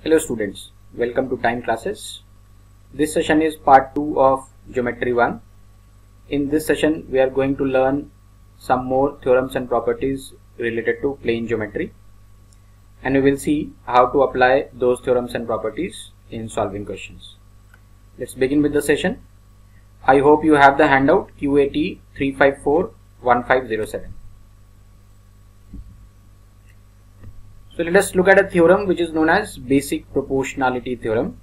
Hello students, welcome to Time Classes. This session is part 2 of Geometry 1. In this session we are going to learn some more theorems and properties related to plane geometry, and we will see how to apply those theorems and properties in solving questions. Let's begin with the session. I hope you have the handout QAT 3541507. So let us look at a theorem which is known as basic proportionality theorem.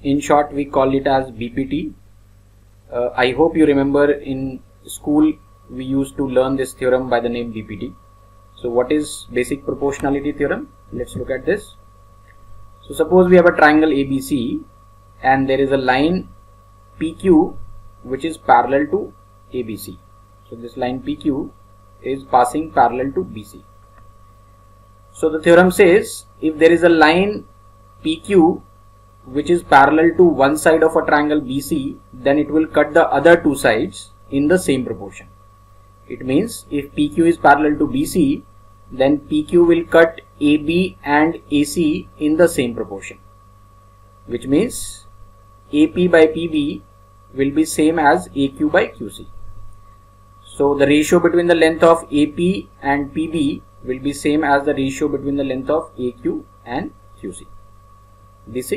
In short, we call it as BPT. I hope you remember in school we used to learn this theorem by the name BPT. So what is basic proportionality theorem? Let's look at this. So suppose we have a triangle ABC and there is a line PQ which is parallel to ABC. So this line PQ is passing parallel to BC. So the theorem says if there is a line PQ which is parallel to one side of a triangle BC, then it will cut the other two sides in the same proportion. It means if PQ is parallel to BC, then PQ will cut AB and AC in the same proportion, which means AP by PB will be same as AQ by QC. So the ratio between the length of AP and PB will be same as the ratio between the length of AQ and QC. This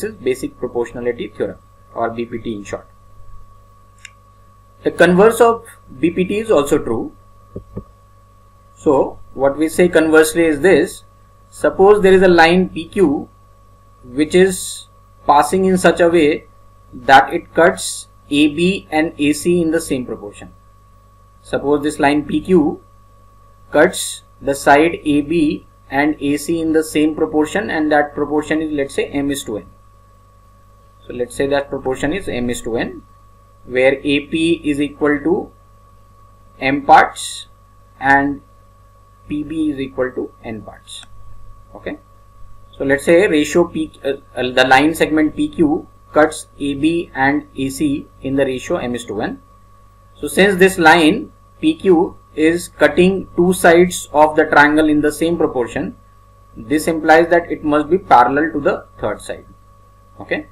is basic proportionality theorem, or BPT in short. The converse of BPT is also true. So what we say conversely is this: suppose there is a line PQ which is passing in such a way that it cuts AB and AC in the same proportion. Suppose this line PQ cuts the side AB and AC in the same proportion, and that proportion is, let's say, m:n. So let's say that proportion is m:n, where AP is equal to m parts and PB is equal to n parts. Okay. So let's say ratio P, the line segment PQ cuts AB and AC in the ratio m:n. So since this line PQ is cutting two sides of the triangle in the same proportion, this implies that it must be parallel to the third side. Okay.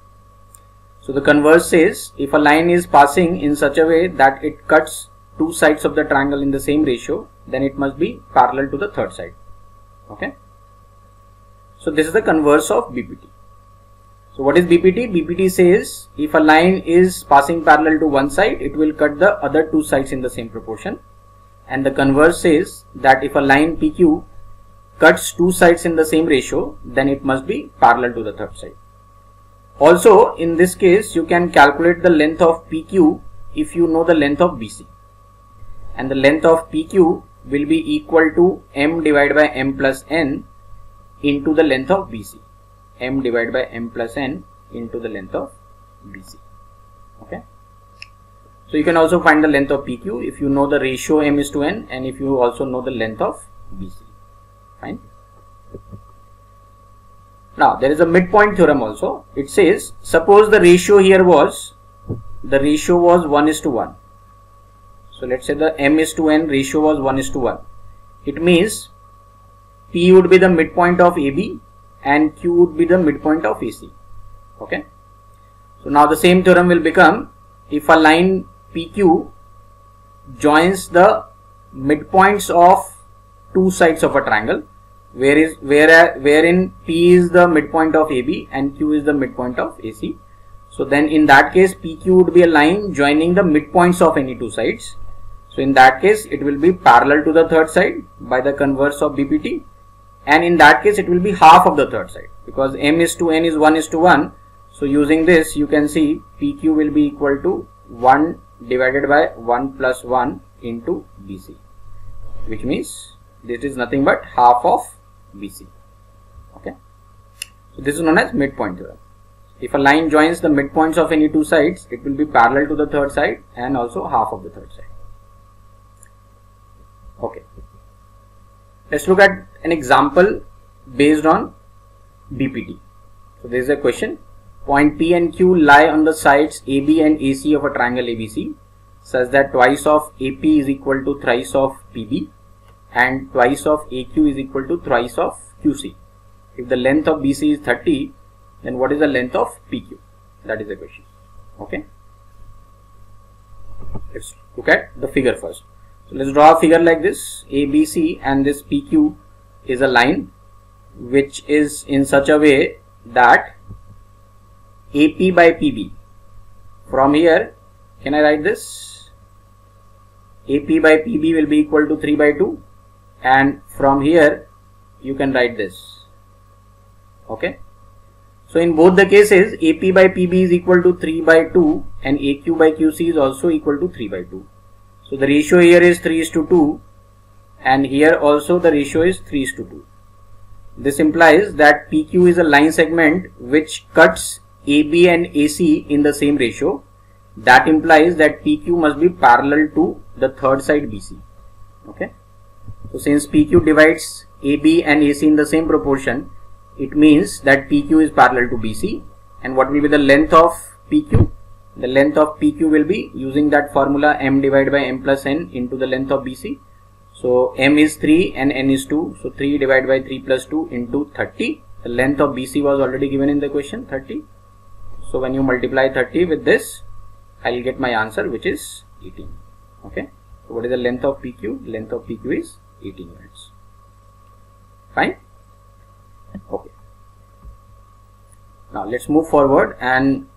So the converse says if a line is passing in such a way that it cuts two sides of the triangle in the same ratio, then it must be parallel to the third side. Okay. So this is the converse of BPT. So what is BPT? BPT says if a line is passing parallel to one side, it will cut the other two sides in the same proportion. And the converse says that if a line PQ cuts two sides in the same ratio, then it must be parallel to the third side. Also, in this case, you can calculate the length of PQ if you know the length of BC. And the length of PQ will be equal to m divided by m plus n into the length of BC. M divided by m plus n into the length of BC. Okay. So you can also find the length of PQ if you know the ratio m:n and if you also know the length of BC. Fine. Now there is a midpoint theorem also. It says suppose the ratio here was 1:1. So let's say the m:n ratio was 1:1. It means P would be the midpoint of AB and Q would be the midpoint of AC. Okay. So now the same theorem will become if a line PQ joins the midpoints of two sides of a triangle, wherein P is the midpoint of AB and Q is the midpoint of AC. So then in that case PQ would be a line joining the midpoints of any two sides. So in that case it will be parallel to the third side by the converse of BPT, and in that case it will be half of the third side because m:n is 1:1. So using this you can see PQ will be equal to 1 divided by 1 plus 1 into BC, which means this is nothing but half of BC. Okay. So this is known as midpoint theorem. If a line joins the midpoints of any two sides, it will be parallel to the third side and also half of the third side. Okay. Let's look at an example based on BPT. So there is a question. Point P and Q lie on the sides AB and AC of a triangle ABC such that twice of AP is equal to thrice of PB and twice of AQ is equal to thrice of QC. If the length of BC is 30, then what is the length of PQ? That is the question. Okay. Let's look at the figure first. So let's draw a figure like this. ABC and this PQ is a line which is in such a way that AP by PB. From here, can I write this? AP by PB will be equal to 3 by 2, and from here you can write this. Okay. So in both the cases, AP by PB is equal to 3 by 2 and AQ by QC is also equal to 3 by 2. So the ratio here is 3:2 and here also the ratio is 3:2. This implies that PQ is a line segment which cuts AB and AC in the same ratio. That implies that PQ must be parallel to the third side BC. Okay. So since PQ divides AB and AC in the same proportion, it means that PQ is parallel to BC. And what will be the length of PQ? The length of PQ will be using that formula m divided by m plus n into the length of BC. So m is 3 and n is 2. So 3 divided by 3 plus 2 into 30. The length of BC was already given in the question, 30. So when you multiply 30 with this, I will get my answer, which is 18. Okay. So what is the length of PQ? Length of PQ is 18 units. Fine. Okay. Now let's move forward and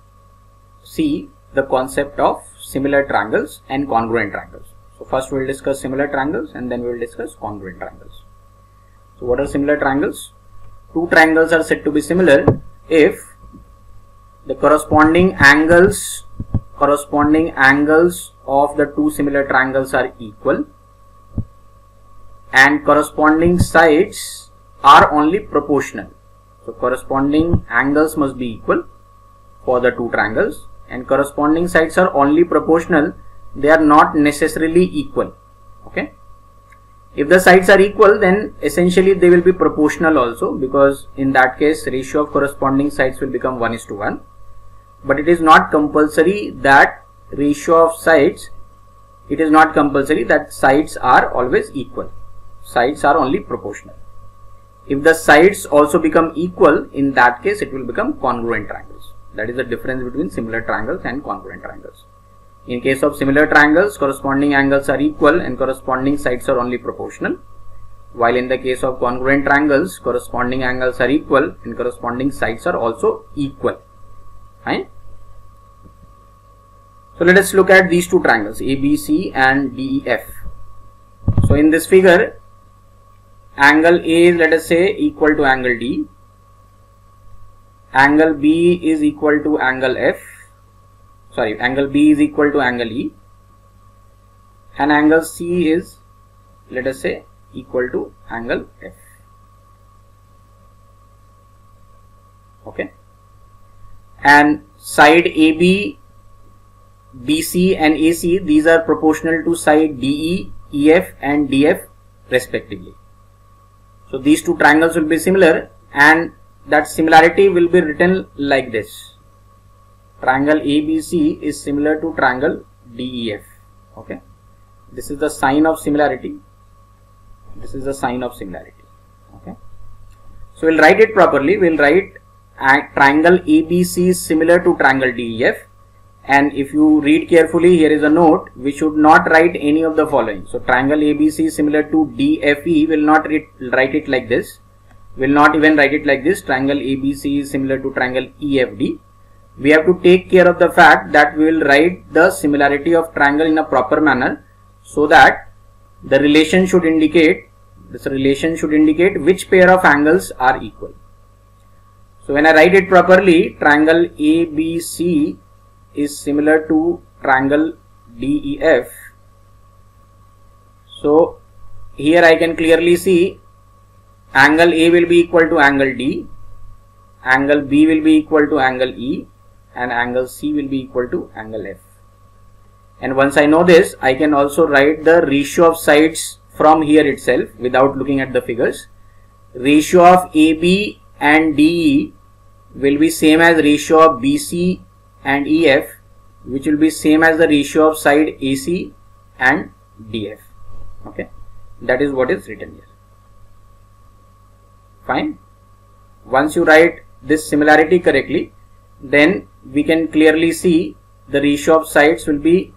see the concept of similar triangles and congruent triangles. So first we will discuss similar triangles and then we will discuss congruent triangles. So what are similar triangles? Two triangles are said to be similar if the corresponding angles of the two similar triangles are equal and corresponding sides are only proportional. So corresponding angles must be equal for the two triangles and corresponding sides are only proportional. They are not necessarily equal. Okay. If the sides are equal, then essentially they will be proportional also, because in that case ratio of corresponding sides will become 1:1. But it is not compulsory that ratio of sides, it is not compulsory that sides are always equal. Sides are only proportional. If the sides also become equal, in that case it will become congruent triangles. That is the difference between similar triangles and congruent triangles. In case of similar triangles, corresponding angles are equal and corresponding sides are only proportional. While in the case of congruent triangles, corresponding angles are equal and corresponding sides are also equal. Fine. So let us look at these two triangles, ABC and DEF. So in this figure, angle A is, let us say, equal to angle D. Angle B is equal to angle F. Sorry, angle B is equal to angle E. And angle C is, let us say, equal to angle F. Okay. And side AB, BC and AC, these are proportional to side DE, EF and DF respectively. So these two triangles will be similar, and that similarity will be written like this. Triangle ABC is similar to triangle DEF. Okay. This is the sign of similarity. This is the sign of similarity. Okay. So we'll write it properly. We'll write triangle ABC is similar to triangle DEF. And if you read carefully, here is a note. We should not write any of the following. So triangle ABC is similar to DFE. Will not write it like this. Will not even write it like this. Triangle ABC is similar to triangle EFD. We have to take care of the fact that we will write the similarity of triangle in a proper manner, so that the relation should indicate, which pair of angles are equal. So when I write it properly, triangle ABC is similar to triangle DEF. So here I can clearly see angle A will be equal to angle D, angle B will be equal to angle E, and angle C will be equal to angle F. And once I know this, I can also write the ratio of sides from here itself without looking at the figures. Ratio of AB and DE will be same as ratio of BC and EF, which will be same as the ratio of side AC and DF. Okay, that is what is written here. Fine. Once you write this similarity correctly, then we can clearly see the ratio of sides will be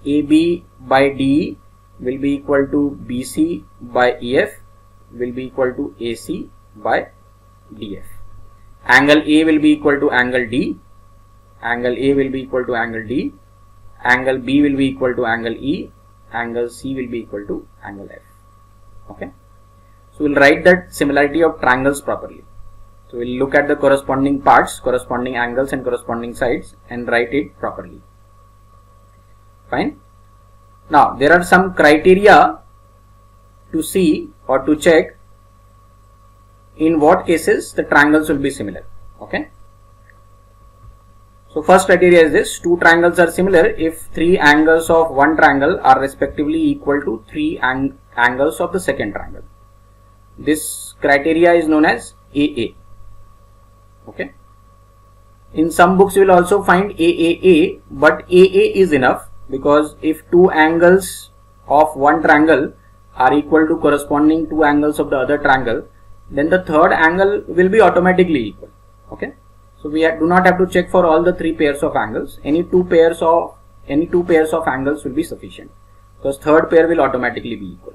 AB by DE will be equal to BC by EF will be equal to AC by DF. Angle A will be equal to angle D, angle A will be equal to angle D, angle B will be equal to angle E, angle C will be equal to angle F. Okay. So we'll write that similarity of triangles properly. So we'll look at the corresponding parts, corresponding angles and corresponding sides and write it properly. Fine. Now there are some criteria to see or to check in what cases the triangles will be similar. Okay. So first criteria is this: two triangles are similar if three angles of one triangle are respectively equal to three angles of the second triangle. This criteria is known as AA. Okay. In some books you will also find AAA, but AA is enough, because if two angles of one triangle are equal to corresponding two angles of the other triangle, then the third angle will be automatically equal. Okay. So we do not have to check for all the three pairs of angles. Any two pairs of angles will be sufficient, because third pair will automatically be equal.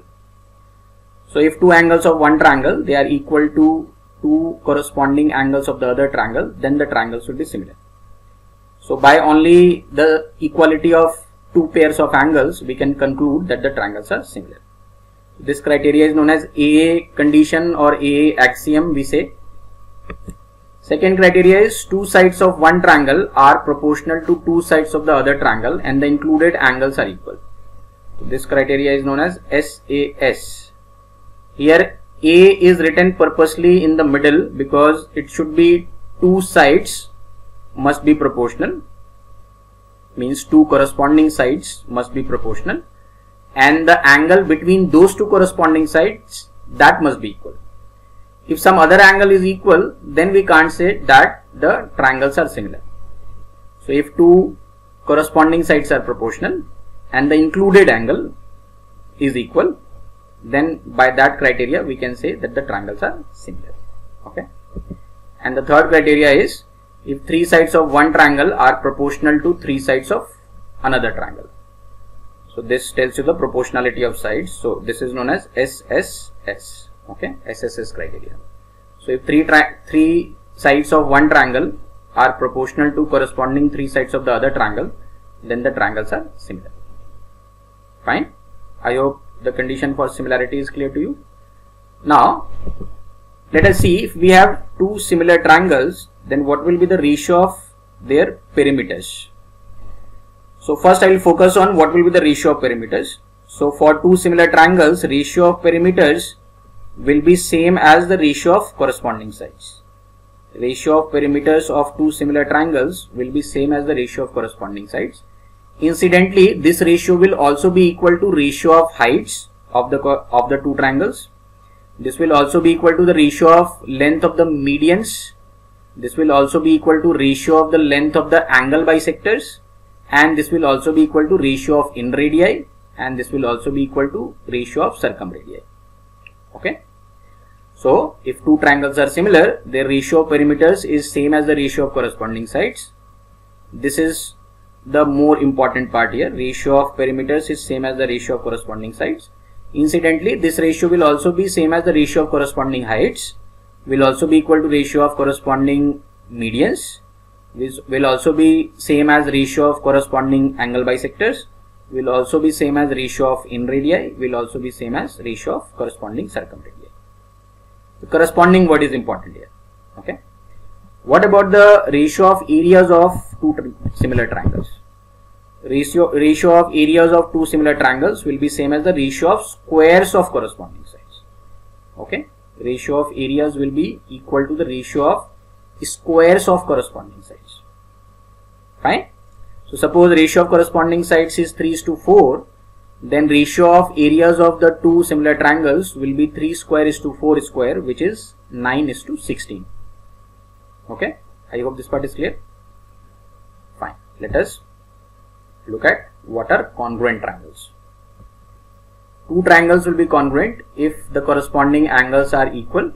So if two angles of one triangle, they are equal to two corresponding angles of the other triangle, then the triangles will be similar. So by only the equality of two pairs of angles, we can conclude that the triangles are similar. This criteria is known as AA condition or AA axiom, we say. Second criteria is two sides of one triangle are proportional to two sides of the other triangle and the included angles are equal. This criteria is known as SAS. Here A is written purposely in the middle because it should be two sides must be proportional, means two corresponding sides must be proportional, and the angle between those two corresponding sides, that must be equal. If some other angle is equal, then we can't say that the triangles are similar. So if two corresponding sides are proportional and the included angle is equal, then by that criteria we can say that the triangles are similar. Okay. And the third criteria is if three sides of one triangle are proportional to three sides of another triangle. So this tells you the proportionality of sides. So this is known as SSS. Okay, SSS criteria. So if three sides of one triangle are proportional to corresponding three sides of the other triangle, then the triangles are similar. Fine. I hope the condition for similarity is clear to you. Now let us see, if we have two similar triangles, then what will be the ratio of their perimeters. So first I will focus on what will be the ratio of perimeters. So for two similar triangles, ratio of perimeters will be same as the ratio of corresponding sides. Ratio of perimeters of two similar triangles will be same as the ratio of corresponding sides. Incidentally, this ratio will also be equal to ratio of heights of the two triangles. This will also be equal to the ratio of length of the medians. This will also be equal to ratio of the length of the angle bisectors, and this will also be equal to ratio of inradii, and this will also be equal to ratio of circumradii. Okay. So if two triangles are similar, their ratio of perimeters is same as the ratio of corresponding sides. This is the more important part here. Ratio of perimeters is same as the ratio of corresponding sides. Incidentally, this ratio will also be same as the ratio of corresponding heights, will also be equal to ratio of corresponding medians, which will also be same as ratio of corresponding angle bisectors, will also be same as ratio of inradii, will also be same as ratio of corresponding circumradii. The corresponding word is important here. Okay. What about the ratio of areas of two similar triangles? Ratio of areas of two similar triangles will be same as the ratio of squares of corresponding sides. Okay. Ratio of areas will be equal to the ratio of squares of corresponding sides. Fine. So suppose ratio of corresponding sides is 3:4, then ratio of areas of the two similar triangles will be 3 square is to 4 square, which is 9 is to 16. Okay. I hope this part is clear. Fine. Let us look at what are congruent triangles. Two triangles will be congruent if the corresponding angles are equal,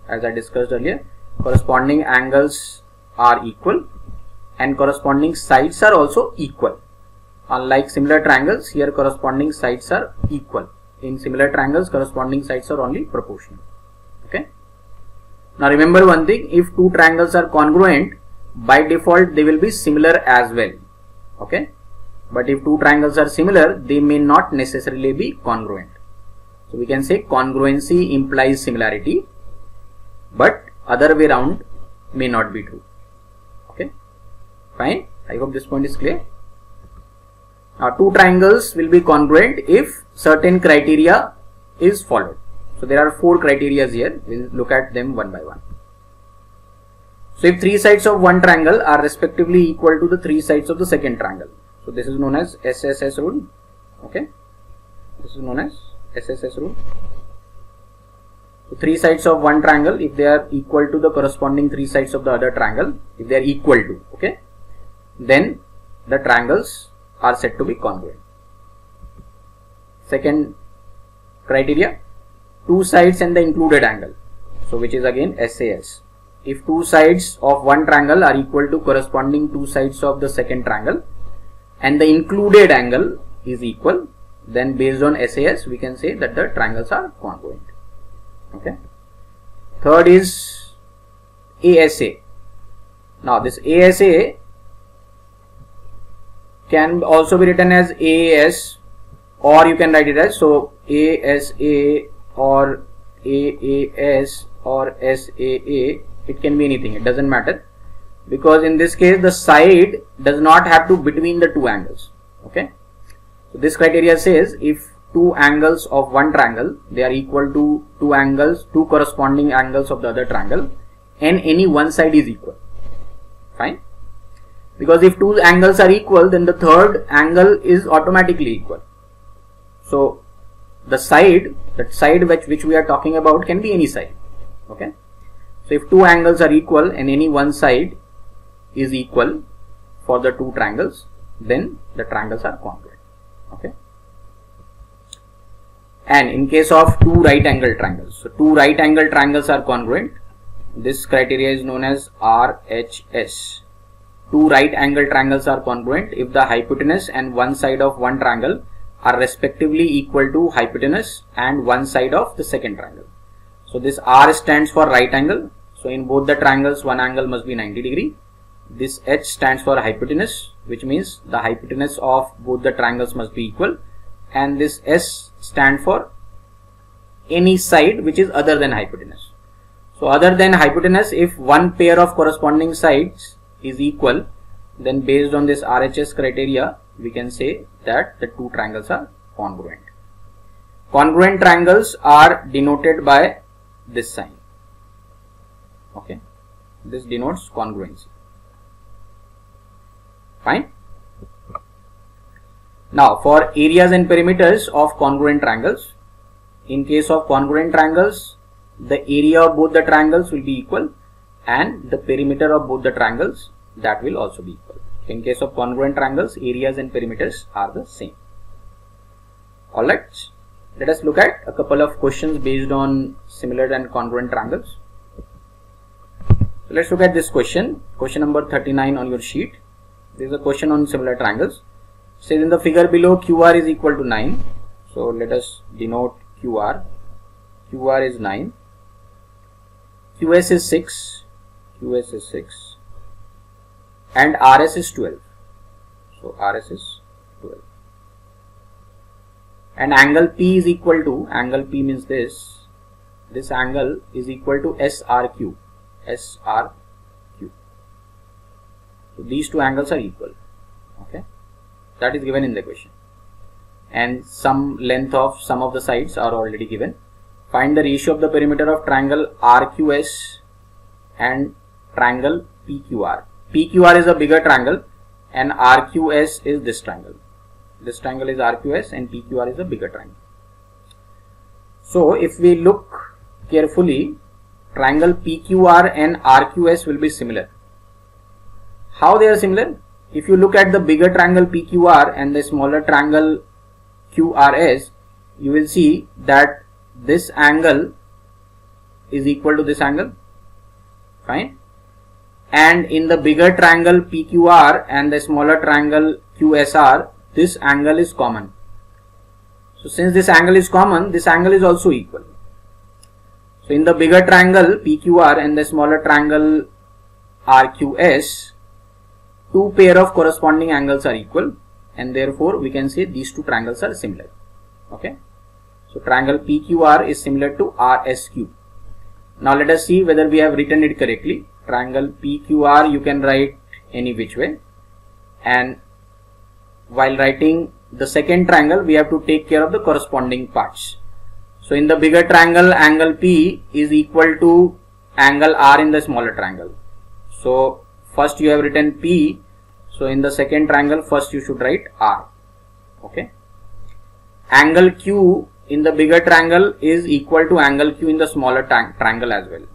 as I discussed earlier, corresponding angles are equal and corresponding sides are also equal. Unlike similar triangles, here corresponding sides are equal. In similar triangles, corresponding sides are only proportional. Okay. Now remember one thing, if two triangles are congruent, by default they will be similar as well. Okay. But if two triangles are similar, they may not necessarily be congruent. So we can say congruency implies similarity, but other way around may not be true. Okay. Fine. I hope this point is clear. Now two triangles will be congruent if certain criteria is followed. So there are 4 criteria here. We'll look at them one by one. So if 3 sides of one triangle are respectively equal to the 3 sides of the second triangle. So this is known as SSS rule. Okay. This is known as SSS rule. So 3 sides of one triangle, if they are equal to the corresponding 3 sides of the other triangle, if they are equal to, okay, then the triangles are said to be congruent. Second criteria, 2 sides and the included angle. So which is again SAS. If 2 sides of one triangle are equal to corresponding 2 sides of the second triangle and the included angle is equal, then based on SAS we can say that the triangles are congruent. Okay. Third is ASA. Now this ASA can also be written as AAS, or you can write it as ASA or AAS or SAA. It can be anything, it doesn't matter, because in this case the side does not have to between the two angles. Okay. So this criteria says if two angles of one triangle, they are equal to two corresponding angles of the other triangle, and any one side is equal. Fine. Because if 2 angles are equal, then the third angle is automatically equal. So the side, that side which we are talking about, can be any side. Okay. So if 2 angles are equal and any one side is equal for the 2 triangles, then the triangles are congruent. Okay. And in case of 2 right angle triangles, so 2 right angle triangles are congruent. This criteria is known as RHS. 2 right angle triangles are congruent if the hypotenuse and one side of one triangle are respectively equal to hypotenuse and one side of the second triangle. So this R stands for right angle. So in both the triangles, one angle must be 90 degree. This H stands for hypotenuse, which means the hypotenuse of both the triangles must be equal. And this S stands for any side which is other than hypotenuse. So other than hypotenuse, if one pair of corresponding sides is equal, then based on this RHS criteria, we can say that the 2 triangles are congruent. Congruent triangles are denoted by this sign. Okay, this denotes congruency. Fine. Now for areas and perimeters of congruent triangles, in case of congruent triangles, the area of both the triangles will be equal and the perimeter of both the triangles, that will also be equal. In case of congruent triangles, areas and perimeters are the same. Alright, let us look at a couple of questions based on similar and congruent triangles. So let's look at this question, question number 39 on your sheet. This is a question on similar triangles. It says in the figure below, QR is equal to 9. So let us denote QR. QR is 9. QS is 6. QS is 6. And RS is 12. So RS is 12. And angle P is equal to, angle P means this angle is equal to SRQ. SRQ. So these 2 angles are equal. Okay. That is given in the question. And some length of some of the sides are already given. Find the ratio of the perimeter of triangle RQS and triangle PQR. PQR is a bigger triangle and RQS is this triangle. This triangle is RQS and PQR is a bigger triangle. So if we look carefully, triangle PQR and RQS will be similar. How they are similar? If you look at the bigger triangle PQR and the smaller triangle QRS, you will see that this angle is equal to this angle Fine. And in the bigger triangle PQR and the smaller triangle QSR, this angle is common. So since this angle is common, this angle is also equal. So in the bigger triangle PQR and the smaller triangle RQS, two pair of corresponding angles are equal, and therefore we can say these two triangles are similar. Okay. So triangle PQR is similar to RSQ. Now let us see whether we have written it correctly. Triangle PQR you can write any which way, and while writing the second triangle we have to take care of the corresponding parts. So in the bigger triangle, angle P is equal to angle R in the smaller triangle. So first you have written P, so in the second triangle first you should write R. Okay. Angle Q in the bigger triangle is equal to angle Q in the smaller triangle as well.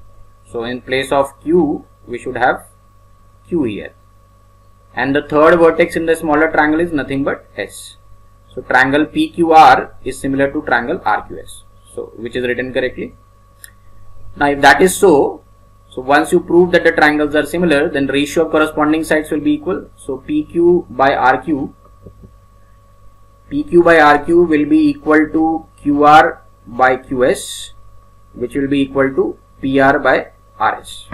So in place of Q we should have Q here, and the third vertex in the smaller triangle is nothing but S. So triangle PQR is similar to triangle RQS, so which is written correctly. Now if that is so, once you prove that the triangles are similar, then ratio of corresponding sides will be equal. So PQ by RQ will be equal to QR by QS, which will be equal to PR by RS.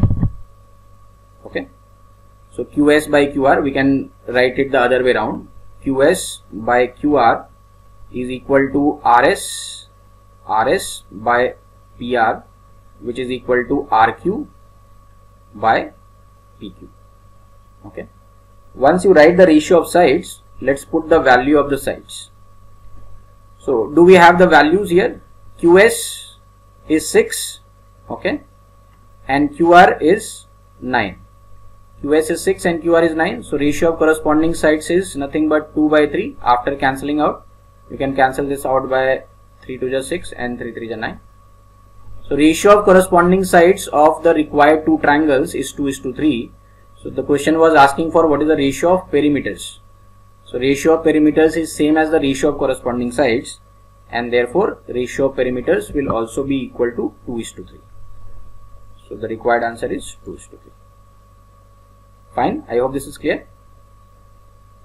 Okay. So QS by QR, we can write it the other way around. QS by QR is equal to RS by PR, which is equal to RQ by PQ. Okay. Once you write the ratio of sides, let's put the value of the sides. So do we have the values here? QS is 6, okay, and QR is 9. QS is 6 and QR is 9. So ratio of corresponding sides is nothing but 2 by 3. After cancelling out, you can cancel this out by 3 2 is 6 and 3 3 is 9. So ratio of corresponding sides of the required two triangles is 2:3. So the question was asking for what is the ratio of perimeters. So ratio of perimeters is same as the ratio of corresponding sides, and therefore ratio of perimeters will also be equal to 2:3. So the required answer is 2:3. Fine. I hope this is clear.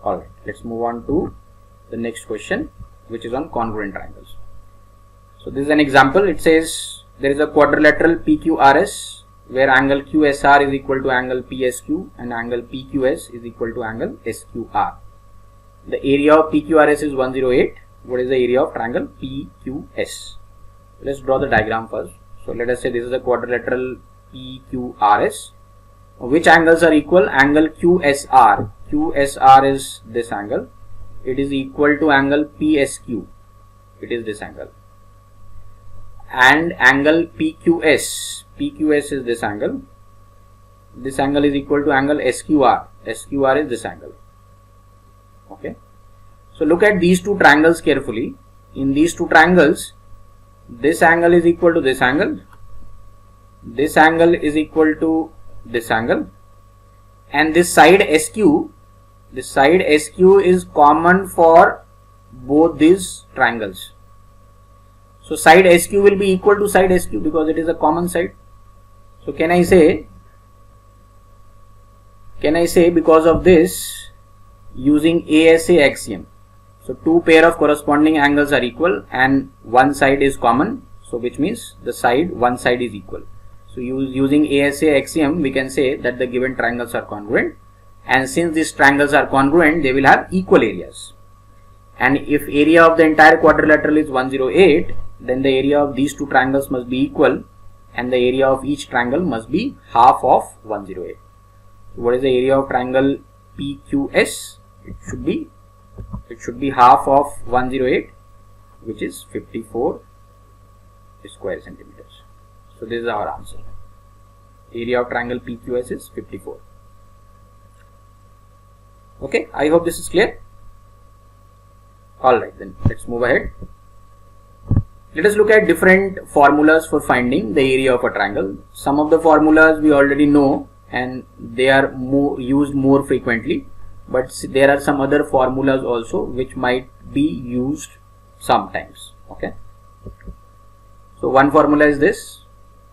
Alright, let's move on to the next question, which is on congruent triangles. So this is an example. It says there is a quadrilateral PQRS where angle QSR is equal to angle PSQ and angle PQS is equal to angle SQR. The area of PQRS is 108. What is the area of triangle PQS? Let's draw the diagram first. So let us say this is a quadrilateral PQRS. Which angles are equal? Angle QSR. QSR is this angle. It is equal to angle PSQ. It is this angle. And angle PQS. PQS is this angle. This angle is equal to angle SQR. SQR is this angle. Okay. So look at these two triangles carefully. In these two triangles, this angle is equal to this angle. This angle is equal to this angle, and this side SQ, this side SQ is common for both these triangles. So side SQ will be equal to side SQ because it is a common side. So can I say because of this, using ASA axiom, so two pair of corresponding angles are equal and one side is common, so which means the side one side is equal. So using ASA axiom, we can say that the given triangles are congruent, and since these triangles are congruent, they will have equal areas. And if area of the entire quadrilateral is 108, then the area of these two triangles must be equal, and the area of each triangle must be half of 108. So what is the area of triangle PQS? It should be half of 108, which is 54 square centimeters. So this is our answer. Area of triangle PQS is 54. Okay, I hope this is clear. Alright, then let's move ahead. Let us look at different formulas for finding the area of a triangle. Some of the formulas we already know and they are used more frequently, but there are some other formulas also which might be used sometimes. Okay. So one formula is this.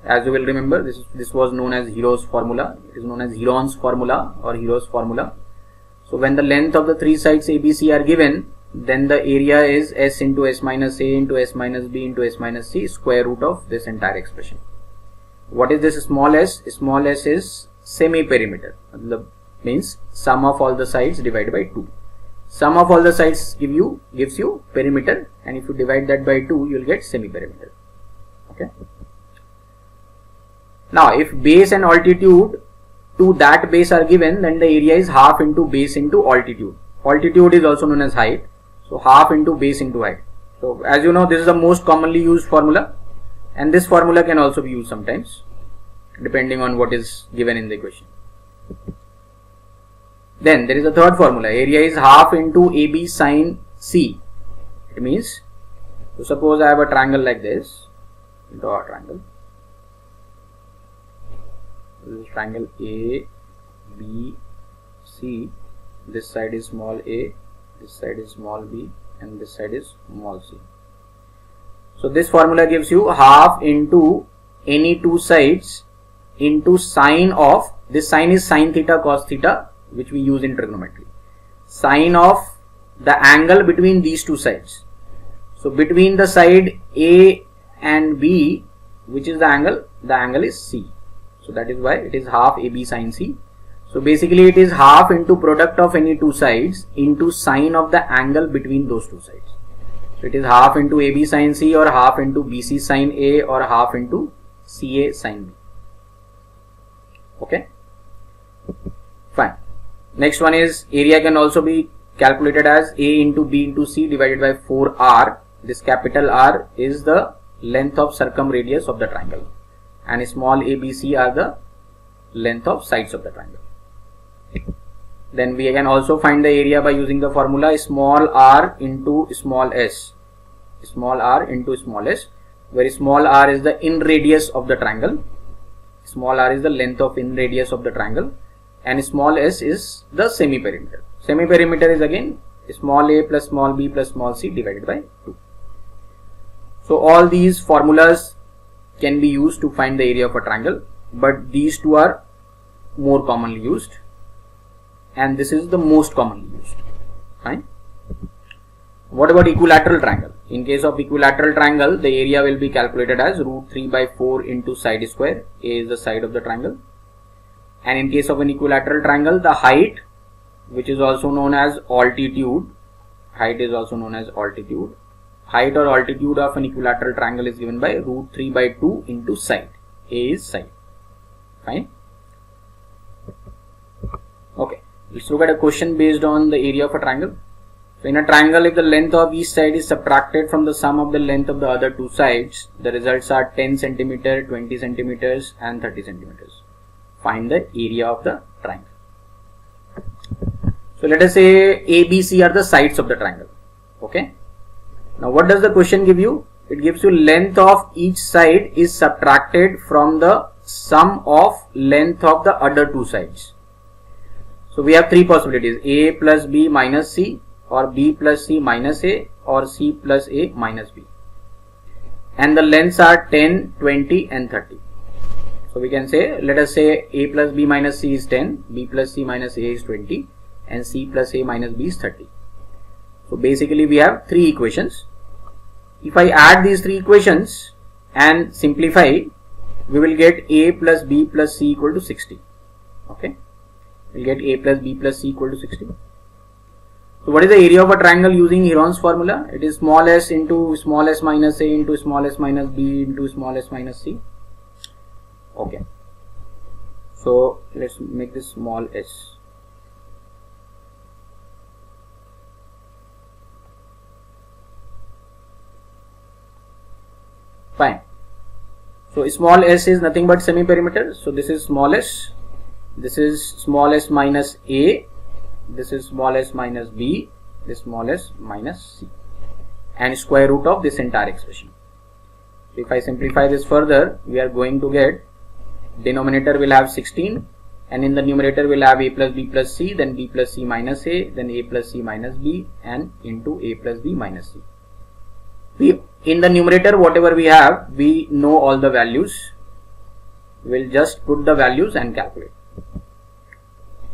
As you will remember, this was known as Hero's formula. It is known as Heron's formula or Hero's formula. So when the length of the three sides ABC are given, then the area is S into S minus A into S minus B into S minus C, square root of this entire expression. What is this small s? Small s is semi-perimeter. Means sum of all the sides divided by 2. Sum of all the sides gives you perimeter, and if you divide that by 2, you will get semi-perimeter. Okay. Now, if base and altitude to that base are given, then the area is half into base into altitude. Altitude is also known as height. So, half into base into height. So, as you know, this is the most commonly used formula, and this formula can also be used sometimes depending on what is given in the equation. Then there is a third formula. Area is half into AB sine C. It means, so suppose I have a triangle like this. Draw a triangle. This is triangle A, B, C. This side is small a, this side is small b, and this side is small c. So this formula gives you half into any two sides into sine of, this sine is sine theta cos theta, which we use in trigonometry. Sine of the angle between these two sides. So between the side A and B, which is the angle is C. So that is why it is half AB sine C. So basically it is half into product of any two sides into sine of the angle between those two sides. So it is half into AB sine C, or half into BC sine A, or half into CA sine B. Okay. Fine. Next one is area can also be calculated as A into B into C divided by 4R. This capital R is the length of circumradius of the triangle, and small ABC are the length of sides of the triangle. Then we can also find the area by using the formula small r into small s. Small r into small s, where small r is the in radius of the triangle, small r is the length of in radius of the triangle, and small s is the semi-perimeter. Semi-perimeter is again small a plus small b plus small c divided by 2. So all these formulas can be used to find the area of a triangle, but these two are more commonly used, and this is the most commonly used. Fine. What about equilateral triangle? In case of equilateral triangle, the area will be calculated as root 3 by 4 into side square. A is the side of the triangle. And in case of an equilateral triangle, the height, which is also known as altitude, height is also known as altitude. Height or altitude of an equilateral triangle is given by root 3 by 2 into side. A is side. Fine. Okay. Let's look at a question based on the area of a triangle. So in a triangle, if the length of each side is subtracted from the sum of the length of the other two sides, the results are 10 centimeter, 20 centimeters and 30 centimeters. Find the area of the triangle. So let us say A, B, C are the sides of the triangle. Okay. Now what does the question give you? It gives you length of each side is subtracted from the sum of length of the other two sides. So we have three possibilities: A plus B minus C, or B plus C minus A, or C plus A minus B. And the lengths are 10, 20 and 30. So we can say, let us say A plus B minus C is 10, B plus C minus A is 20, and C plus A minus B is 30. So basically we have three equations. If I add these three equations and simplify, we will get A plus B plus C equal to 60. Okay. We'll get A plus B plus C equal to 60. So what is the area of a triangle using Heron's formula? It is small s into small s minus A into small s minus B into small s minus C. Okay. So let's make this small s. Fine. So small s is nothing but semi-perimeter. So this is small s. This is small s minus A. This is small s minus B. This small s minus C. And square root of this entire expression. So if I simplify this further, we are going to get denominator will have 16, and in the numerator will have A plus B plus C, then B plus C minus A, then A plus C minus B, and into A plus B minus C. In the numerator, whatever we have, we know all the values. we'll just put the values and calculate.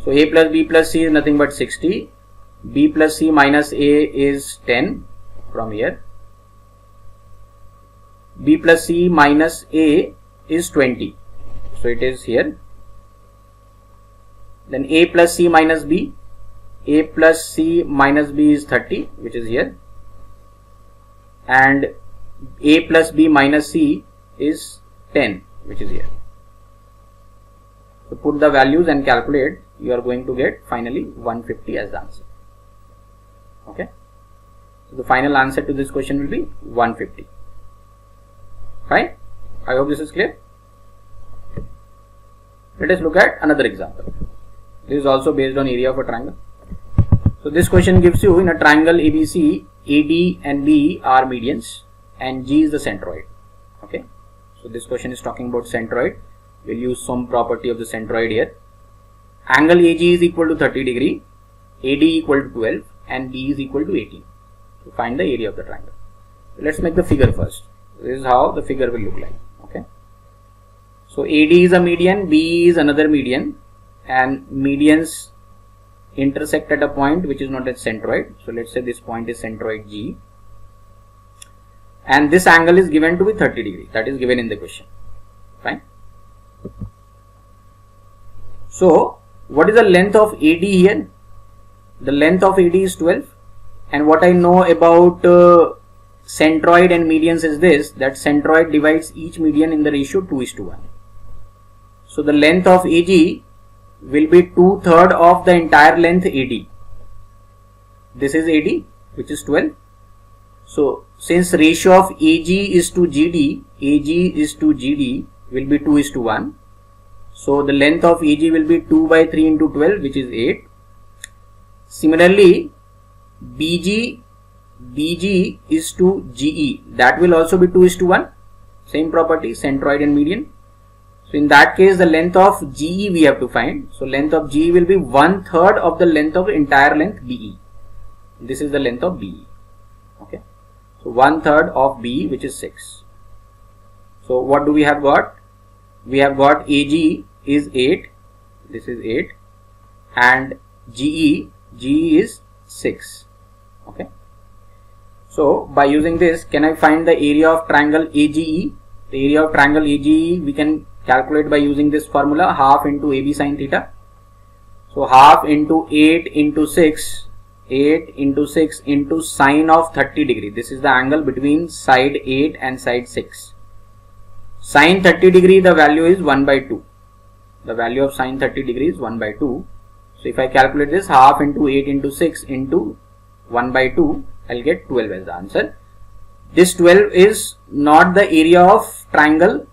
So a plus b plus c is nothing but 60. B plus c minus a is 10 from here. B plus c minus a is 20. So it is here. Then a plus c minus b. A plus c minus b is 30, which is here. And a plus b minus c is 10, which is here. So put the values and calculate. You are going to get finally 150 as the answer. Okay. So the final answer to this question will be 150. Fine. I hope this is clear. Let us look at another example. This is also based on area of a triangle. So this question gives you, in a triangle ABC, AD and B are medians and G is the centroid. Okay. So this question is talking about centroid. We'll use some property of the centroid here. Angle AG is equal to 30 degree, AD equal to 12 and B is equal to 18. To find the area of the triangle. So let's make the figure first. This is how the figure will look like. Okay. So AD is a median, B is another median, and medians intersect at a point which is not a centroid. So let's say this point is centroid G, and this angle is given to be 30 degree. That is given in the question. Fine. So what is the length of AD here? The length of AD is 12, and what I know about centroid and medians is this, that centroid divides each median in the ratio 2:1. So the length of AG will be 2/3 of the entire length AD. This is AD, which is 12. So since ratio of AG is to GD, AG is to GD will be 2:1. So the length of AG will be 2/3 into 12, which is 8. Similarly, BG is to GE. That will also be 2:1. Same property, centroid and median. So in that case, the length of GE we have to find. So length of GE will be 1/3 of the length of entire length BE. This is the length of BE. Okay. So 1/3 of BE, which is 6. So what do we have got? We have got AG is 8. This is 8. And GE is 6. Okay. So by using this, can I find the area of triangle AGE? The area of triangle AGE we can calculate by using this formula, half into AB sin theta. So half into 8 into 6, 8 into 6 into sine of 30 degree. This is the angle between side 8 and side 6. Sine 30 degree, the value is 1/2. The value of sine 30 degree is 1/2. So if I calculate this, half into 8 into 6 into 1/2, I'll get 12 as the answer. This 12 is not the area of triangle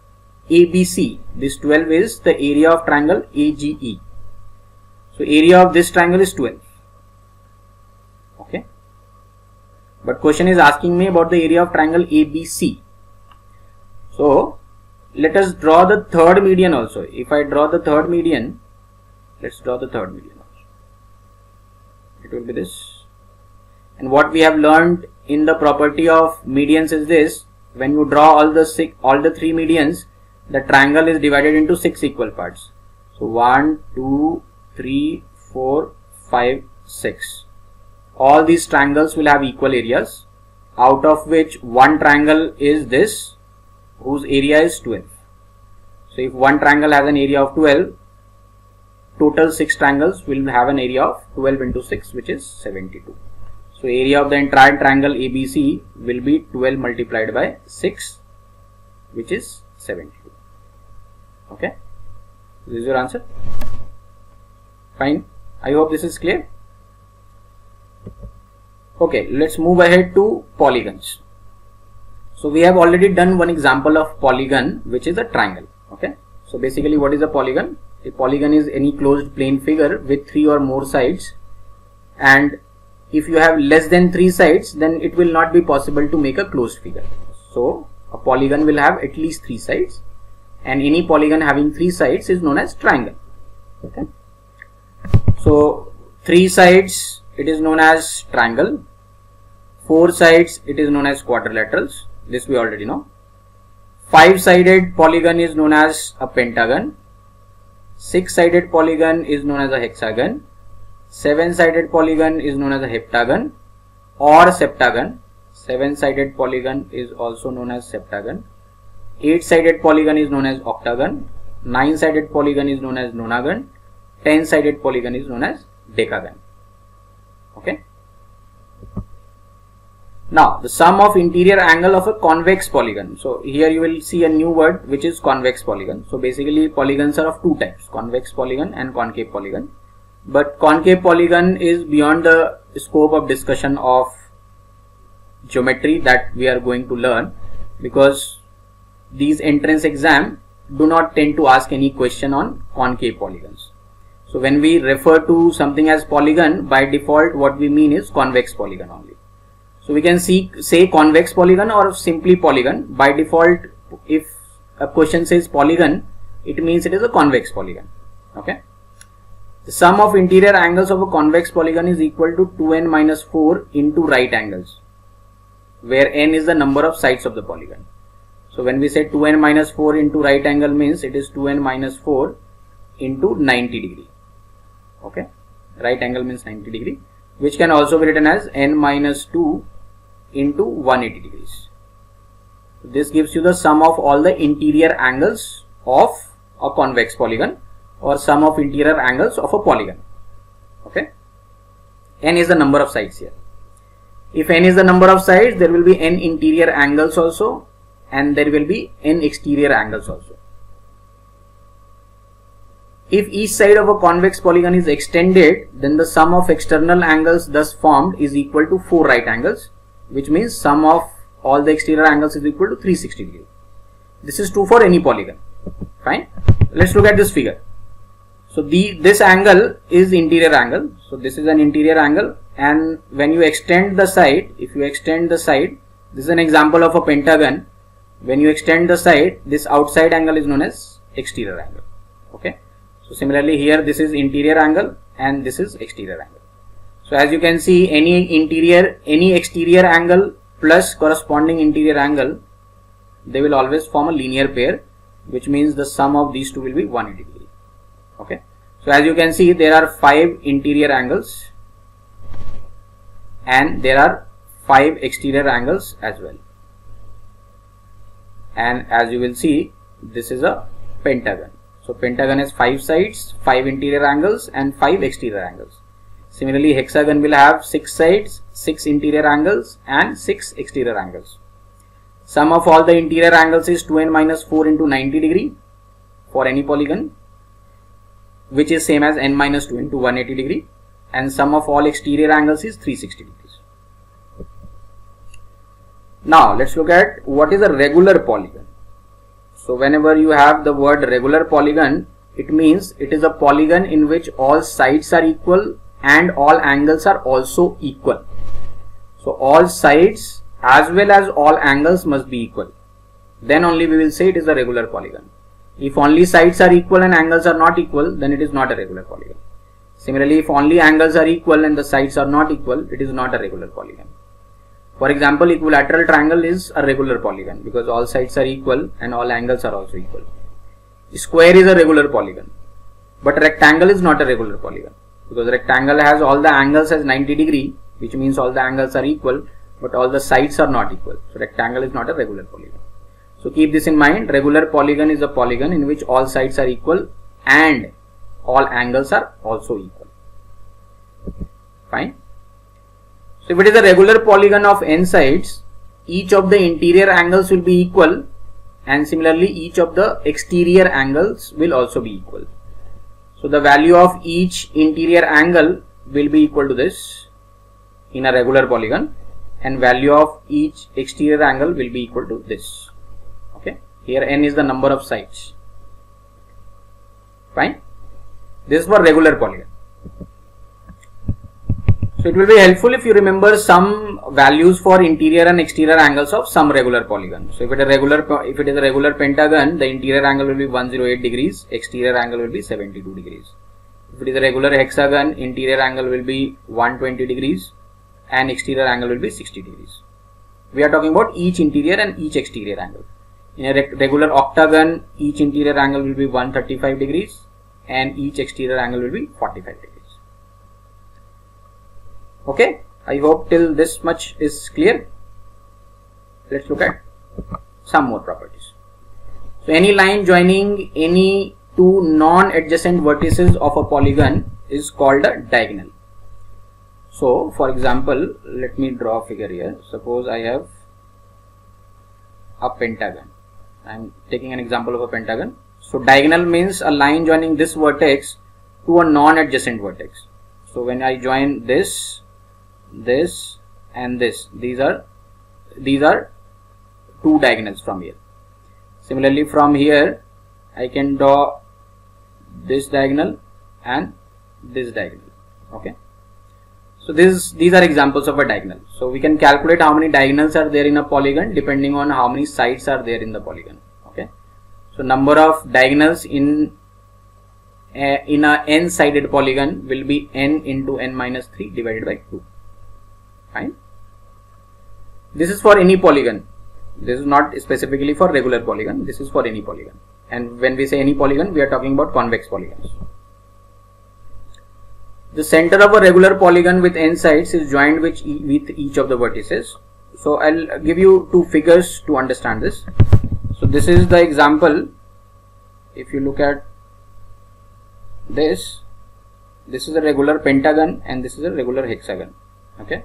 ABC. This 12 is the area of triangle AGE. So area of this triangle is 12. Okay. But question is asking me about the area of triangle ABC. So let us draw the third median also. If I draw the third median, let's draw the third median also. It will be this. And what we have learned in the property of medians is this: when you draw all the three medians, the triangle is divided into 6 equal parts. So 1, 2, 3, 4, 5, 6. All these triangles will have equal areas, out of which one triangle is this, whose area is 12. So if one triangle has an area of 12, total 6 triangles will have an area of 12 into 6, which is 72. So area of the entire triangle ABC will be 12 multiplied by 6, which is 72. Okay. This is your answer. Fine. I hope this is clear. Okay, let's move ahead to polygons. So we have already done one example of polygon, which is a triangle. Okay. So basically, what is a polygon? A polygon is any closed plane figure with 3 or more sides, and if you have less than 3 sides, then it will not be possible to make a closed figure. So a polygon will have at least 3 sides, and any polygon having 3 sides is known as triangle. Okay. So 3 sides, it is known as triangle. 4 sides, it is known as quadrilaterals. This we already know. 5-sided polygon is known as a pentagon. 6-sided polygon is known as a hexagon. 7-sided polygon is known as a heptagon or septagon. 7-sided polygon is also known as septagon. 8-sided polygon is known as octagon. 9-sided polygon is known as nonagon. 10-sided polygon is known as decagon. Okay. Now, the sum of interior angle of a convex polygon. So, here you will see a new word which is convex polygon. So, basically polygons are of two types, convex polygon and concave polygon. But concave polygon is beyond the scope of discussion of geometry that we are going to learn, because these entrance exam do not tend to ask any question on concave polygons. So, when we refer to something as polygon, by default what we mean is convex polygon only. So, we can say convex polygon or simply polygon. By default, if a question says polygon, it means it is a convex polygon. Okay. The sum of interior angles of a convex polygon is equal to 2n minus 4 into right angles, where n is the number of sides of the polygon. So, when we say 2n minus 4 into right angle means it is 2n minus 4 into 90 degree. Okay. Right angle means 90 degree, which can also be written as n minus 2 into 180 degrees. This gives you the sum of all the interior angles of a convex polygon or sum of interior angles of a polygon. Okay. N is the number of sides here. If n is the number of sides, there will be n interior angles also, and there will be n exterior angles also. If each side of a convex polygon is extended, then the sum of external angles thus formed is equal to 4 right angles, which means sum of all the exterior angles is equal to 360 degrees. This is true for any polygon. Fine. Let's look at this figure. So, this angle is interior angle. So, this is an interior angle, and when you extend the side, if you extend the side, this is an example of a pentagon. When you extend the side, this outside angle is known as exterior angle. Okay. So, similarly here this is interior angle and this is exterior angle. So, as you can see, any exterior angle plus corresponding interior angle, they will always form a linear pair, which means the sum of these two will be 180 degree. Okay. So, as you can see, there are 5 interior angles and there are 5 exterior angles as well. And as you will see, this is a pentagon. So, pentagon has 5 sides, 5 interior angles and 5 exterior angles. Similarly, hexagon will have 6 sides, 6 interior angles and 6 exterior angles. Sum of all the interior angles is 2n minus 4 into 90 degree for any polygon, which is same as n minus 2 into 180 degree, and sum of all exterior angles is 360 degrees. Now, let's look at what is a regular polygon. So, whenever you have the word regular polygon, it means it is a polygon in which all sides are equal and all angles are also equal. So, all sides as well as all angles must be equal. Then only we will say it is a regular polygon. If only sides are equal and angles are not equal, then it is not a regular polygon. Similarly, if only angles are equal and the sides are not equal, it is not a regular polygon. For example, equilateral triangle is a regular polygon because all sides are equal and all angles are also equal. Square is a regular polygon, but rectangle is not a regular polygon because rectangle has all the angles as 90 degree, which means all the angles are equal, but all the sides are not equal. So, rectangle is not a regular polygon. So, keep this in mind. Regular polygon is a polygon in which all sides are equal and all angles are also equal. Fine. So, if it is a regular polygon of n sides, each of the interior angles will be equal, and similarly each of the exterior angles will also be equal. So, the value of each interior angle will be equal to this in a regular polygon, and value of each exterior angle will be equal to this. Okay. Here n is the number of sides. Fine. This is for regular polygon. So, it will be helpful if you remember some values for interior and exterior angles of some regular polygon. So, if it is a regular pentagon, the interior angle will be 108 degrees, exterior angle will be 72 degrees. If it is a regular hexagon, interior angle will be 120 degrees and exterior angle will be 60 degrees. We are talking about each interior and each exterior angle. In a regular octagon, each interior angle will be 135 degrees and each exterior angle will be 45 degrees. Okay, I hope till this much is clear. Let's look at some more properties. So any line joining any two non-adjacent vertices of a polygon is called a diagonal. So for example, let me draw a figure here. Suppose I have a pentagon. I am taking an example of a pentagon. So diagonal means a line joining this vertex to a non-adjacent vertex. So when I join this, this and this, these are two diagonals from here. Similarly from here I can draw this diagonal and this diagonal. Okay. So these are examples of a diagonal. So we can calculate how many diagonals are there in a polygon depending on how many sides are there in the polygon. Okay. So number of diagonals in a n-sided polygon will be n into n minus 3 divided by 2. Fine. This is for any polygon. This is not specifically for regular polygon. This is for any polygon. And when we say any polygon, we are talking about convex polygons. The center of a regular polygon with n sides is joined with each of the vertices. So I'll give you two figures to understand this. So this is the example. If you look at this is a regular pentagon and this is a regular hexagon. Okay.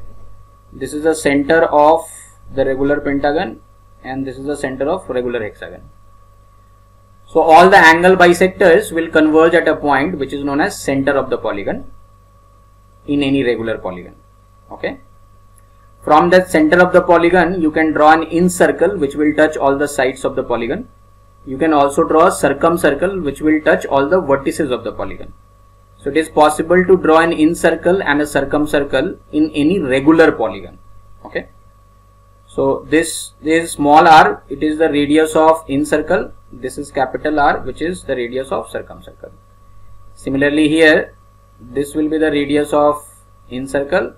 This is the center of the regular pentagon and this is the center of regular hexagon. So all the angle bisectors will converge at a point which is known as center of the polygon in any regular polygon. Okay. From that center of the polygon, you can draw an in circle which will touch all the sides of the polygon. You can also draw a circumcircle which will touch all the vertices of the polygon. So it is possible to draw an in circle and a circumcircle in any regular polygon. Okay. So this is small r, it is the radius of in circle. This is capital R, which is the radius of circumcircle. Similarly here, this will be the radius of in circle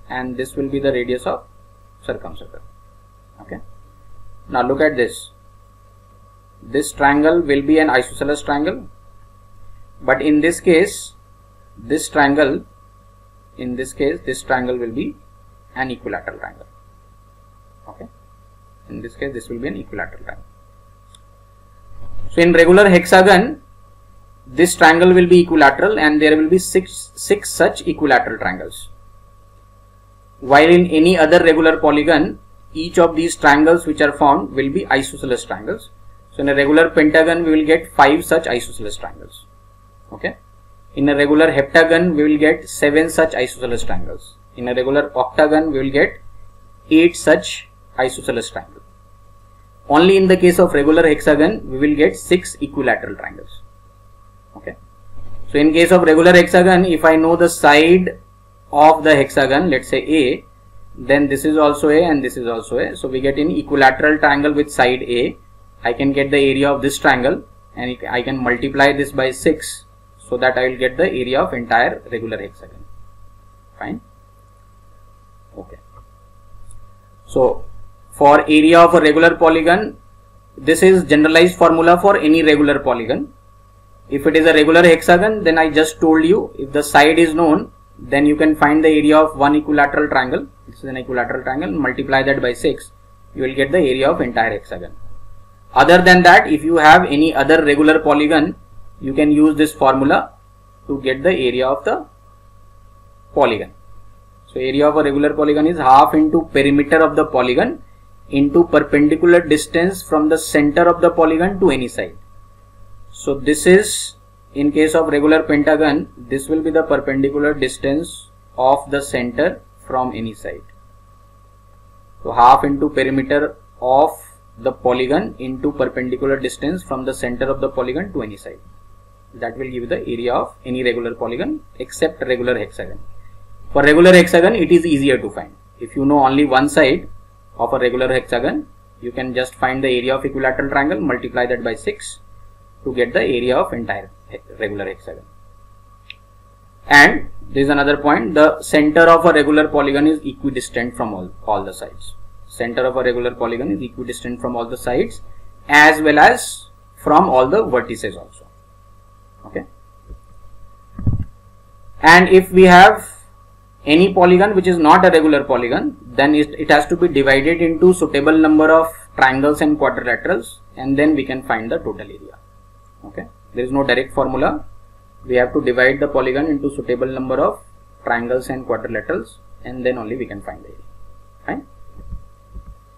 and this will be the radius of circumcircle. Okay. Now look at this. This triangle will be an isosceles triangle, but in this case, this triangle will be an equilateral triangle. Okay. In this case, this will be an equilateral triangle. So in regular hexagon, this triangle will be equilateral and there will be six such equilateral triangles. While in any other regular polygon, each of these triangles which are found will be isosceles triangles. So in a regular pentagon, we will get 5 such isosceles triangles. Okay. In a regular heptagon, we will get 7 such isosceles triangles. In a regular octagon, we will get 8 such isosceles triangles. Only in the case of regular hexagon, we will get 6 equilateral triangles. Okay. So in case of regular hexagon, if I know the side of the hexagon, let's say A, then this is also A and this is also A. So we get an equilateral triangle with side A. I can get the area of this triangle and I can multiply this by 6 so that I will get the area of entire regular hexagon. Fine. Okay. So for area of a regular polygon, this is generalized formula for any regular polygon. If it is a regular hexagon, then I just told you, if the side is known, then you can find the area of one equilateral triangle. This is an equilateral triangle, multiply that by 6, you will get the area of entire hexagon. Other than that, if you have any other regular polygon, you can use this formula to get the area of the polygon. So area of a regular polygon is half into perimeter of the polygon into perpendicular distance from the center of the polygon to any side. So this is, in case of regular pentagon, this will be the perpendicular distance of the center from any side. So half into perimeter of the polygon into perpendicular distance from the center of the polygon to any side. That will give you the area of any regular polygon except regular hexagon. For regular hexagon, it is easier to find. If you know only one side of a regular hexagon, you can just find the area of equilateral triangle, multiply that by 6 to get the area of entire regular hexagon. And there is another point, the center of a regular polygon is equidistant from all the sides. Center of a regular polygon is equidistant from all the sides as well as from all the vertices also. Okay. And if we have any polygon which is not a regular polygon, then it has to be divided into suitable number of triangles and quadrilaterals, and then we can find the total area. Okay. There is no direct formula. We have to divide the polygon into suitable number of triangles and quadrilaterals, and then only we can find the area. Right?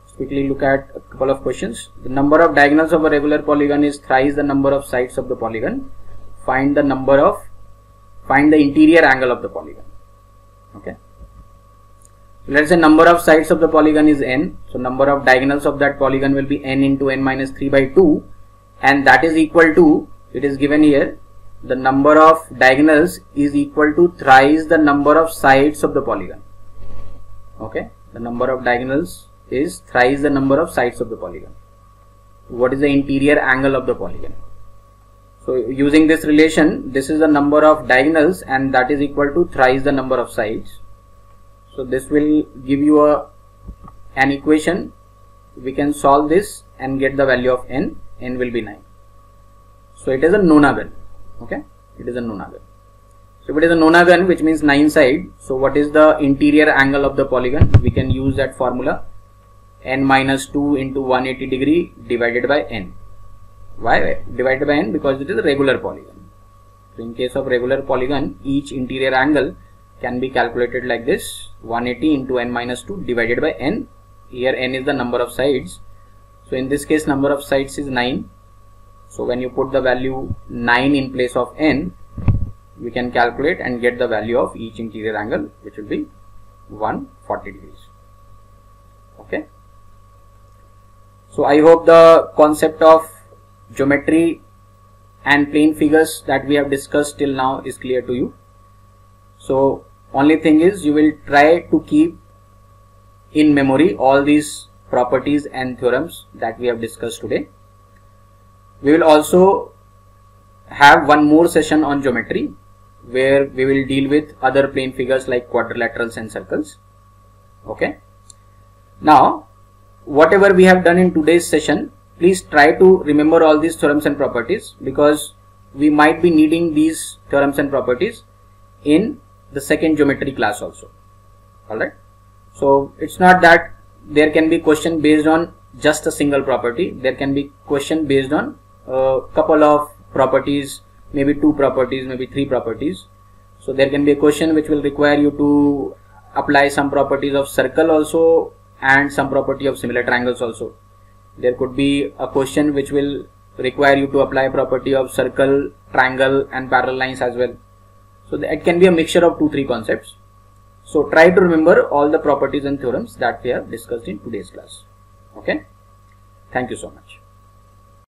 Let's quickly look at a couple of questions. The number of diagonals of a regular polygon is thrice the number of sides of the polygon. Find the interior angle of the polygon. Okay. Let's say number of sides of the polygon is n. So number of diagonals of that polygon will be n into n minus 3 by 2, and that is equal to, it is given here, the number of diagonals is equal to thrice the number of sides of the polygon. Okay. The number of diagonals is thrice the number of sides of the polygon. What is the interior angle of the polygon? So using this relation, this is the number of diagonals and that is equal to thrice the number of sides. So this will give you an equation. We can solve this and get the value of n. N will be 9. So it is a nonagon. Okay, it is a nonagon. So if it is a nonagon, which means 9 side, so what is the interior angle of the polygon? We can use that formula, n minus 2 into 180 degree divided by n. Why divided by n? Because it is a regular polygon. So in case of regular polygon, each interior angle can be calculated like this: 180 into n minus 2 divided by n. Here n is the number of sides. So in this case, number of sides is 9. So when you put the value 9 in place of n, we can calculate and get the value of each interior angle, which will be 140 degrees. Okay. So I hope the concept of geometry and plane figures that we have discussed till now is clear to you. So only thing is, you will try to keep in memory all these properties and theorems that we have discussed today. We will also have one more session on geometry where we will deal with other plane figures like quadrilaterals and circles. Okay. Now, whatever we have done in today's session, please try to remember all these theorems and properties, because we might be needing these theorems and properties in the second geometry class also. Alright. So it's not that there can be question based on just a single property. There can be question based on a couple of properties, maybe 2 properties, maybe 3 properties. So there can be a question which will require you to apply some properties of circle also and some property of similar triangles also. There could be a question which will require you to apply property of circle, triangle and parallel lines as well. So it can be a mixture of 2-3 concepts. So try to remember all the properties and theorems that we have discussed in today's class. Okay. Thank you so much.